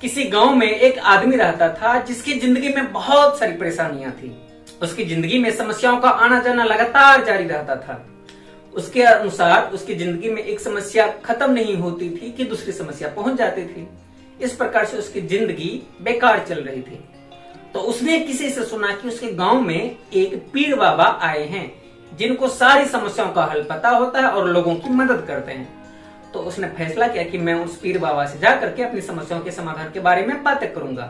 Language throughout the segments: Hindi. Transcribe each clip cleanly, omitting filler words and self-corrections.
किसी गांव में एक आदमी रहता था जिसकी जिंदगी में बहुत सारी परेशानियां थी। उसकी जिंदगी में समस्याओं का आना जाना लगातार जारी रहता था। उसके अनुसार उसकी जिंदगी में एक समस्या खत्म नहीं होती थी कि दूसरी समस्या पहुंच जाती थी। इस प्रकार से उसकी जिंदगी बेकार चल रही थी। तो उसने किसी से सुना कि उसके गांव में एक पीर बाबा आए हैं जिनको सारी समस्याओं का हल पता होता है और लोगों की मदद करते हैं। तो उसने फैसला किया कि मैं उस पीर बाबा से जाकर के अपनी समस्याओं के समाधान के बारे में बातें करूंगा।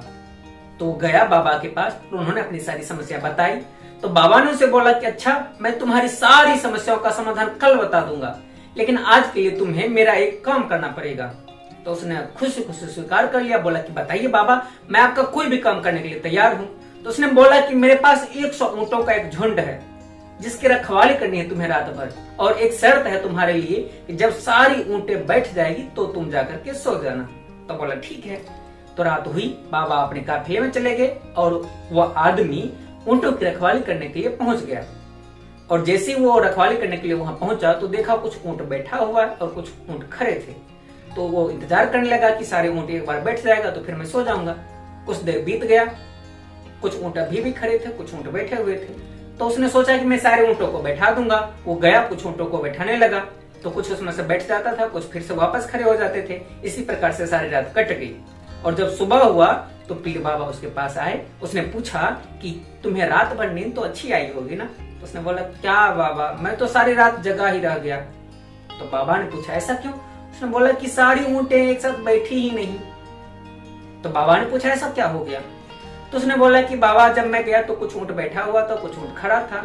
तो वो गया बाबा के पास, तो उन्होंने अपनी सारी समस्या बताई। तो बाबा ने उसे बोला कि अच्छा, मैं तुम्हारी सारी समस्याओं का समाधान कल बता दूंगा, लेकिन आज के लिए तुम्हें मेरा एक काम करना पड़ेगा। तो उसने खुशी खुशी स्वीकार कर लिया। बोला कि बताइए बाबा, मैं आपका कोई भी काम करने के लिए तैयार हूँ। तो उसने बोला कि मेरे पास 100 ऊंटों का एक झुंड है जिसकी रखवाली करनी है तुम्हें रात भर, और एक शर्त है तुम्हारे लिए कि जब सारी ऊंटें बैठ जाएगी तो तुम जाकर के सो जाना। तो बोला ठीक है। तो रात हुई, बाबा अपने काफिले में चले गए और वह आदमी ऊंटों की रखवाली करने के लिए पहुंच गया। और जैसे ही वो रखवाली करने के लिए वहां पहुंचा तो देखा कुछ ऊंट बैठा हुआ है और कुछ ऊंट खड़े थे। तो वो इंतजार करने लगा कि सारे ऊंट एक बार बैठ जाएगा तो फिर मैं सो जाऊंगा। कुछ देर बीत गया, कुछ ऊंट अभी भी खड़े थे, कुछ ऊंट बैठे हुए थे। तो उसने सोचा कि मैं सारे ऊंटों को बैठा दूंगा। वो गया, कुछ ऊंटों को बैठाने लगा, तो कुछ उसमें से बैठ जाता था, कुछ फिर से वापस खड़े हो जाते थे। इसी प्रकार से सारी रात कट गई। और जब सुबह हुआ तो पीर बाबा उसके पास आए। उसने पूछा कि तुम्हें रात भर नींद तो अच्छी आई होगी ना। तो उसने बोला क्या बाबा, मैं तो सारी रात जगा ही रह गया। तो बाबा ने पूछा ऐसा क्यों? उसने बोला कि सारी ऊंटें एक साथ बैठी ही नहीं। तो बाबा ने पूछा ऐसा क्या हो गया? तो उसने बोला कि बाबा, जब मैं गया तो कुछ ऊंट बैठा हुआ था, कुछ ऊंट खड़ा था।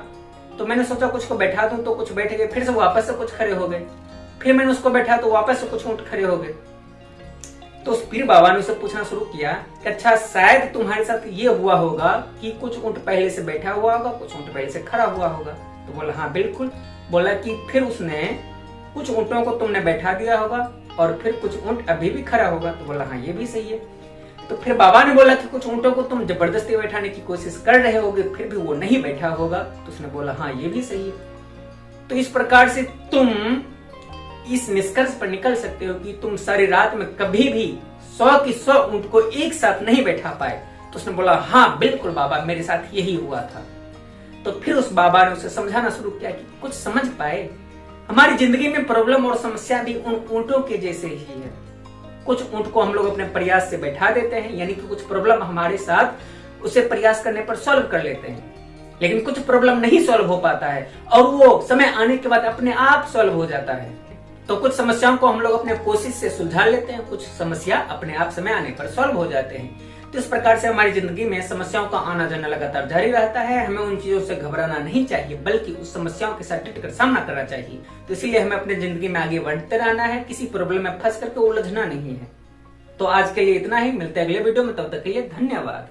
तो मैंने सोचा कुछ को बैठा दूं, तो कुछ बैठ गए, फिर से वापस से कुछ खड़े हो गए। फिर मैंने उसको बैठा तो वापस से कुछ ऊंट खड़े हो गए। तो उस पीर बाबा ने उसे पूछना शुरू किया कि अच्छा, शायद तुम्हारे साथ ये हुआ होगा कि कुछ ऊंट पहले से बैठा हुआ होगा, कुछ ऊंट पहले से खड़ा हुआ होगा। तो बोला हाँ बिल्कुल। बोला कि फिर उसने कुछ ऊंटों को तुमने बैठा दिया होगा और फिर कुछ ऊंट अभी भी खड़ा होगा। तो बोला हाँ ये भी सही है। तो फिर बाबा ने बोला कि कुछ ऊंटों को तुम जबरदस्ती बैठाने की कोशिश कर रहे होगे, फिर भी वो नहीं बैठा होगा। तो उसने बोला हाँ ये भी सही है। तो इस प्रकार से तुम इस निष्कर्ष पर निकल सकते हो कि तुम सारी रात में कभी भी 100 की 100 ऊंट को एक साथ नहीं बैठा पाए। तो उसने बोला हाँ बिल्कुल बाबा, मेरे साथ यही हुआ था। तो फिर उस बाबा ने उसे समझाना शुरू किया कि कुछ समझ पाए, हमारी जिंदगी में प्रॉब्लम और समस्या भी उन ऊंटों के जैसे ही है। कुछ ऊंट को हम लोग अपने प्रयास से बैठा देते हैं, यानी कि कुछ प्रॉब्लम हमारे साथ उसे प्रयास करने पर सॉल्व कर लेते हैं, लेकिन कुछ प्रॉब्लम नहीं सॉल्व हो पाता है और वो समय आने के बाद अपने आप सॉल्व हो जाता है। तो कुछ समस्याओं को हम लोग अपने कोशिश से सुलझा लेते हैं, कुछ समस्या अपने आप समय आने पर सॉल्व हो जाते हैं। तो इस प्रकार से हमारी जिंदगी में समस्याओं का आना जाना लगातार जारी रहता है। हमें उन चीजों से घबराना नहीं चाहिए, बल्कि उस समस्याओं के साथ डट कर सामना करना चाहिए। तो इसीलिए हमें अपनी जिंदगी में आगे बढ़ते रहना है, किसी प्रॉब्लम में फंस करके उलझना नहीं है। तो आज के लिए इतना ही, मिलते हैं अगले वीडियो में, तब तक के लिए धन्यवाद।